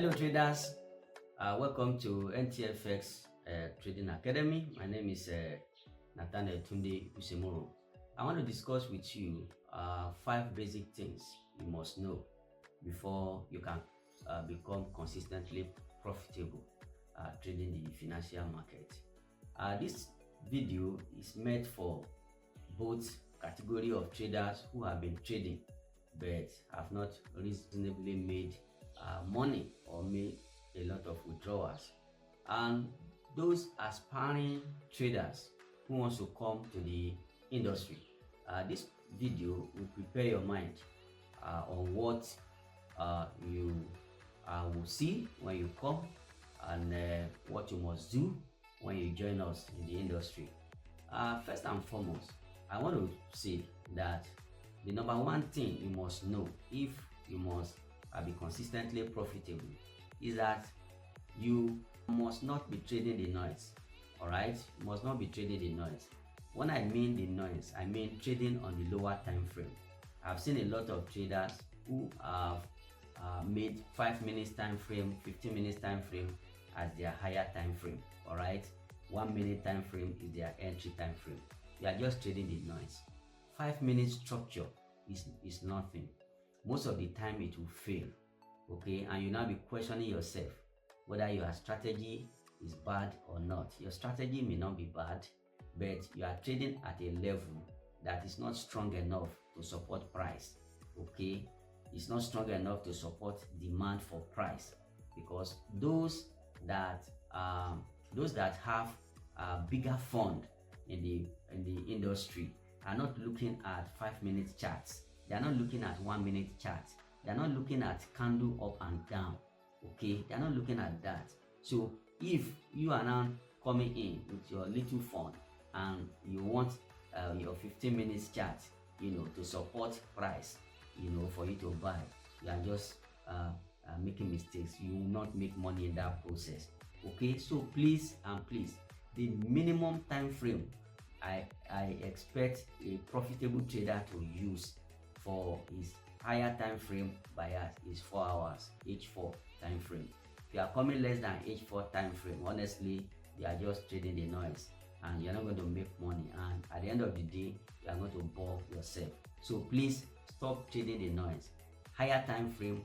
Hello traders, welcome to NTFX Trading Academy. My name is Nathaniel Usemoro. I want to discuss with you 5 basic things you must know before you can become consistently profitable trading the financial market. This video is meant for both category of traders who have been trading but have not reasonably made money or made a lot of withdrawals, and those aspiring traders who wants to come to the industry. This video will prepare your mind on what you will see when you come and what you must do when you join us in the industry. First and foremost, I want to say that the number one thing you must know if you must be consistently profitable is that you must not be trading the noise. All right, you must not be trading the noise. When I mean the noise, I mean trading on the lower time frame. I've seen a lot of traders who have made 5 minutes time frame, 15 minutes time frame as their higher time frame. All right, 1 minute time frame is their entry time frame. You are just trading the noise. 5 minute structure is nothing. Most of the time it will fail, okay, and you now be questioning yourself whether your strategy is bad or not. Your strategy may not be bad, but you are trading at a level that is not strong enough to support price. Okay, it's not strong enough to support demand for price, because those that have a bigger fund in the industry are not looking at 5 minute charts. They are not looking at 1 minute charts. They are not looking at candle up and down. Okay, they are not looking at that. So if you are now coming in with your little fund and you want your 15 minutes chart, to support price, for you to buy, you are just making mistakes. You will not make money in that process. Okay, so please, the minimum time frame I expect a profitable trader to use for his higher time frame bias is 4 hours, H4 time frame. If you are coming less than H4 time frame, honestly, you are just trading the noise and you're not going to make money, and at the end of the day, you are going to bore yourself. So please stop trading the noise. Higher time frame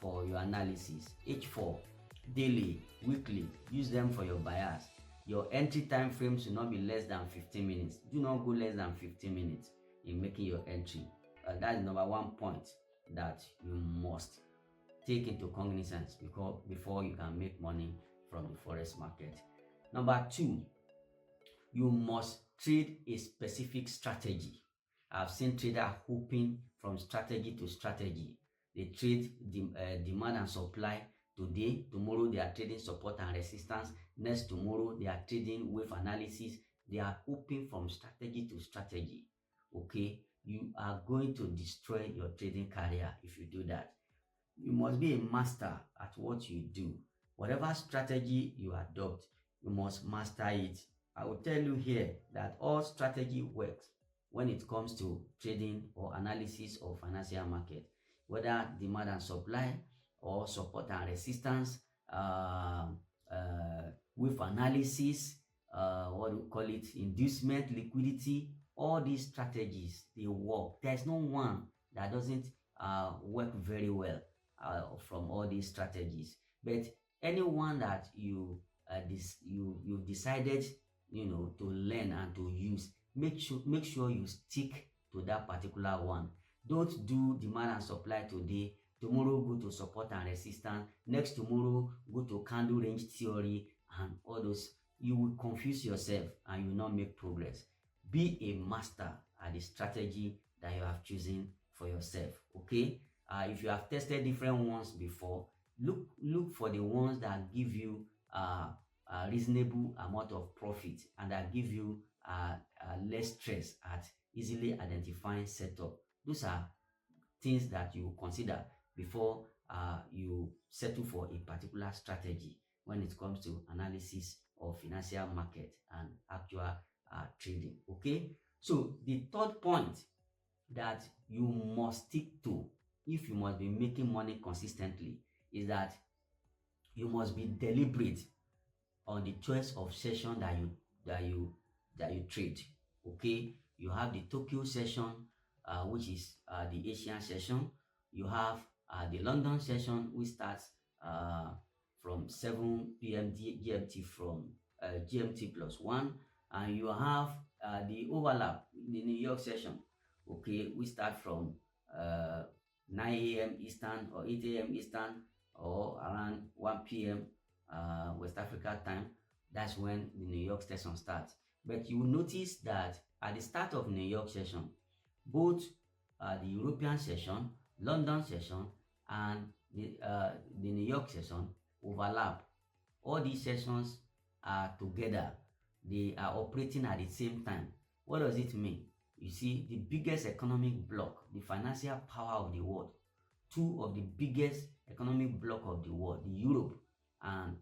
for your analysis, H4, daily, weekly, use them for your bias. Your entry time frame should not be less than 15 minutes. Do not go less than 15 minutes in making your entry. That is number one point that you must take into cognizance before you can make money from the forex market. Number 2, you must trade a specific strategy. I've seen traders hopping from strategy to strategy. They trade demand and supply. Today, tomorrow they are trading support and resistance. Next tomorrow they are trading wave analysis. They are hopping from strategy to strategy. Okay, you are going to destroy your trading career if you do that. You must be a master at what you do. Whatever strategy you adopt, you must master it. I will tell you here that all strategy works when it comes to trading or analysis of financial market, whether demand and supply or support and resistance, with analysis, what do we call it, inducement, liquidity. All these strategies, they work. There's no one that doesn't work very well from all these strategies. But anyone that you've decided to learn and to use, make sure you stick to that particular one. Don't do demand and supply today, tomorrow go to support and resistance, next tomorrow go to candle range theory and all those. You will confuse yourself and you will not make progress. Be a master at the strategy that you have chosen for yourself. Okay, if you have tested different ones before, look for the ones that give you a reasonable amount of profit and that give you less stress at easily identifying setup. Those are things that you consider before you settle for a particular strategy when it comes to analysis of financial market and actual trading. Okay, so the third point that you must stick to if you must be making money consistently is that you must be deliberate on the choice of session that you trade. Okay, you have the Tokyo session, which is the Asian session. You have the London session, which starts from 7 p.m. GMT from GMT plus one, and you have the overlap, the New York session. Okay, we start from uh, 9 a.m. Eastern or 8 a.m. Eastern or around 1 p.m. West Africa time. That's when the New York session starts. But you will notice that at the start of New York session, both the European session, London session, and the New York session overlap. All these sessions are together. They are operating at the same time. What does it mean? You see, the biggest economic bloc, the financial power of the world, two of the biggest economic bloc of the world, the Europe and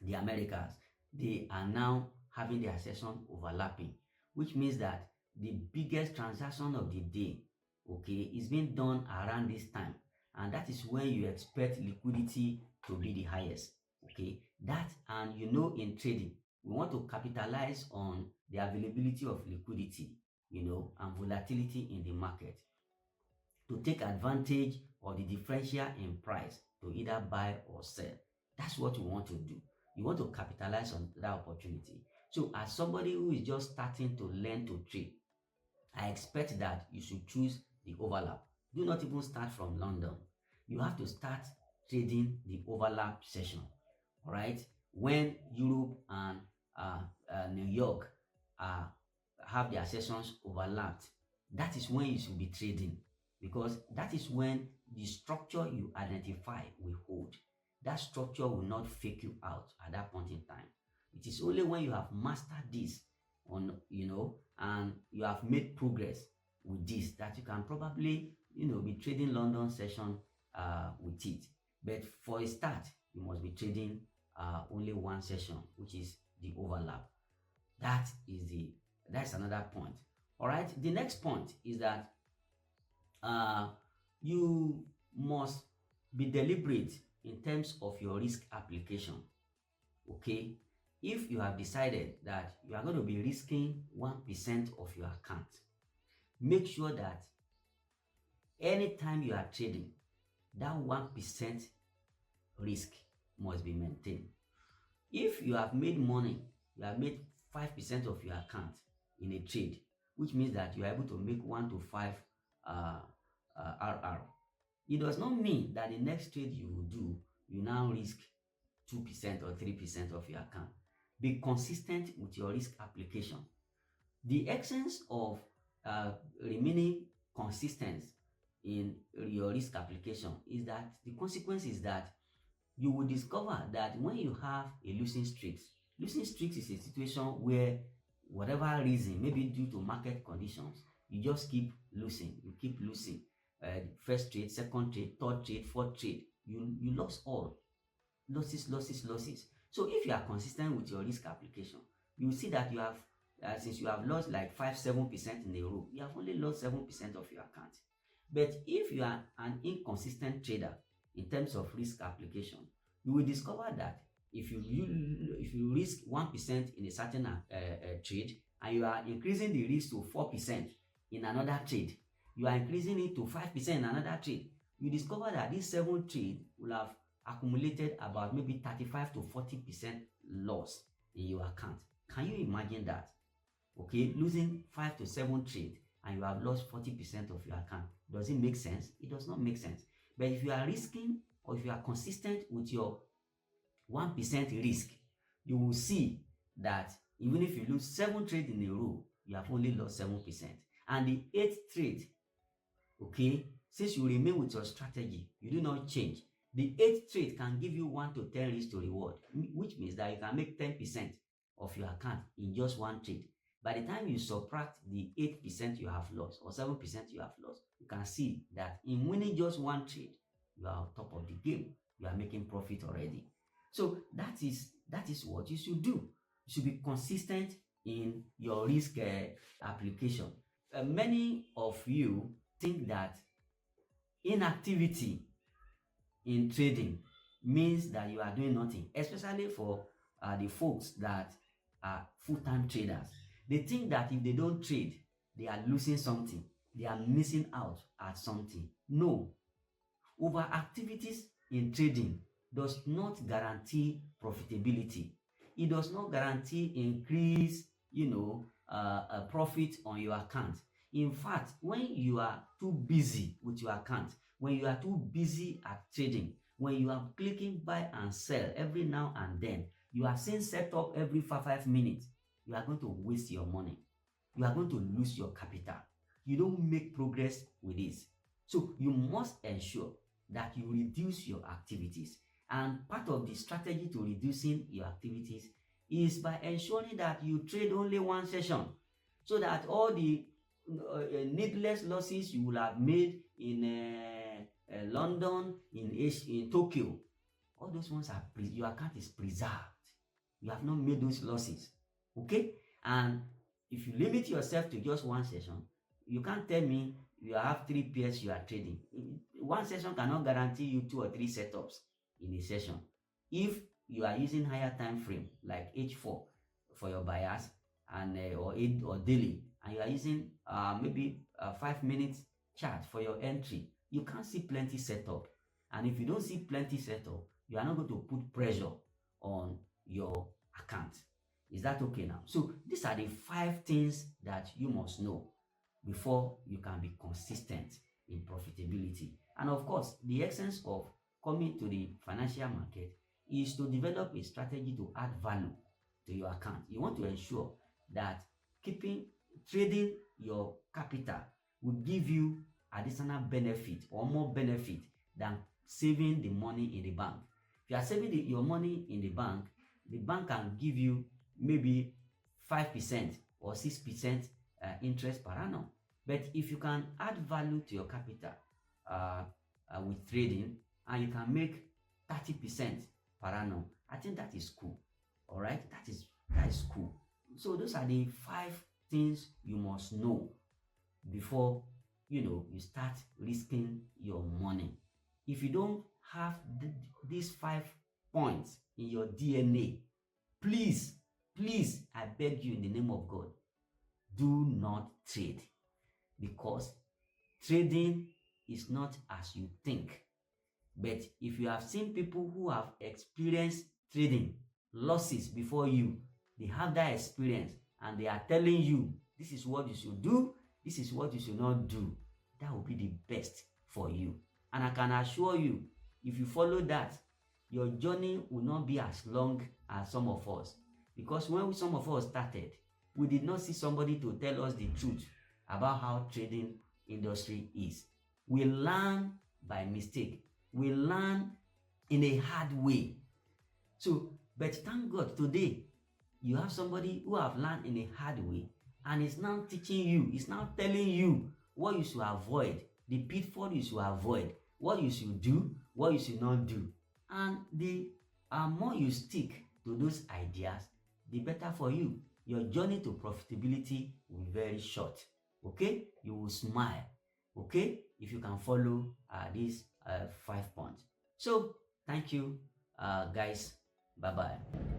the Americas, they are now having their session overlapping, which means that the biggest transaction of the day, okay, is being done around this time, and that is when you expect liquidity to be the highest. Okay, that, and you know, in trading, we want to capitalize on the availability of liquidity, you know, and volatility in the market to take advantage of the differential in price to either buy or sell. That's what you want to do. You want to capitalize on that opportunity. So as somebody who is just starting to learn to trade, I expect that you should choose the overlap. Do not even start from London. You have to start trading the overlap session. All right. When Europe and New York have their sessions overlapped, that is when you should be trading, because that is when the structure you identify will hold. That structure will not fake you out at that point in time. It is only when you have mastered this on, you know, and you have made progress with this, that you can probably, you know, be trading London session with it. But for a start, you must be trading only one session, which is the overlap. That's another point. All right. The next point is that you must be deliberate in terms of your risk application. Okay, if you have decided that you are going to be risking 1% of your account, make sure that anytime you are trading, that 1% risk must be maintained. If you have made money, you have made 5% of your account in a trade, which means that you are able to make 1 to 5 RR. It does not mean that the next trade you will do, you now risk 2% or 3% of your account. Be consistent with your risk application. The essence of remaining consistent in your risk application is that the consequence is that you will discover that when you have a losing streak is a situation where whatever reason, maybe due to market conditions, you just keep losing. First trade, second trade, third trade, fourth trade, you lost all. Losses. So if you are consistent with your risk application, you will see that you have, since you have lost like 5-7% in a row, you have only lost 7% of your account. But if you are an inconsistent trader in terms of risk application, you will discover that if you risk 1% in a certain trade, and you are increasing the risk to 4% in another trade, you are increasing it to 5% in another trade, you discover that this 7 trade will have accumulated about maybe 35 to 40% loss in your account. Can you imagine that? Okay, losing 5 to 7 trade and you have lost 40% of your account. Does it make sense? It does not make sense. But if you are risking, or if you are consistent with your 1% risk, you will see that even if you lose 7 trades in a row, you have only lost 7%. And the 8th trade, okay, since you remain with your strategy, you do not change, the 8th trade can give you 1 to 10 risk to reward, which means that you can make 10% of your account in just one trade. By the time you subtract the 8% you have lost or 7% you have lost, you can see that in winning just one trade, you are on top of the game. You are making profit already. So that is what you should do. You should be consistent in your risk application. Many of you think that inactivity in trading means that you are doing nothing, especially for the folks that are full-time traders. They think that if they don't trade, they are losing something, they are missing out at something. No, over activities in trading does not guarantee profitability. It does not guarantee increase, a profit on your account. In fact, when you are too busy with your account, when you are too busy at trading, when you are clicking buy and sell every now and then, you are seeing setup every 5 minutes, you are going to waste your money. You are going to lose your capital. You don't make progress with this. So you must ensure that you reduce your activities. And part of the strategy to reducing your activities is by ensuring that you trade only one session, so that all the needless losses you will have made in London, in Tokyo, all those ones are your account is preserved. You have not made those losses. Okay? And if you limit yourself to just one session, you can't tell me you have 3 pairs you are trading. One session cannot guarantee you 2 or 3 setups in a session. If you are using higher time frame like H4 for your buyers and or daily, and you are using maybe 5 minutes chart for your entry, you can't see plenty setup. And if you don't see plenty setup, you are not going to put pressure on your account. Is that okay now? So these are the 5 things that you must know before you can be consistent in profitability. And of course, the essence of coming to the financial market is to develop a strategy to add value to your account. You want to ensure that trading your capital will give you additional benefit or more benefit than saving the money in the bank. If you are saving your money in the bank can give you maybe 5% or 6% interest per annum. But if you can add value to your capital with trading, and you can make 30% per annum, I think that is cool. All right, that is cool. So those are the 5 things you must know before you start risking your money. If you don't have these 5 points in your DNA, please, I beg you in the name of God, do not trade, because trading is not as you think. But if you have seen people who have experienced trading losses before you, they have that experience and they are telling you this is what you should do, this is what you should not do, that will be the best for you. And I can assure you, if you follow that, your journey will not be as long as some of us. Because when some of us started, we did not see somebody to tell us the truth about how trading industry is. We learn by mistake. We learn in a hard way. So, but thank God today, you have somebody who have learned in a hard way and is now teaching you, is now telling you what you should avoid, the pitfall you should avoid, what you should do, what you should not do. And the more you stick to those ideas, the better for you. Your journey to profitability will be very short. Okay? You will smile. Okay? If you can follow these 5 points. So, thank you, guys. Bye-bye.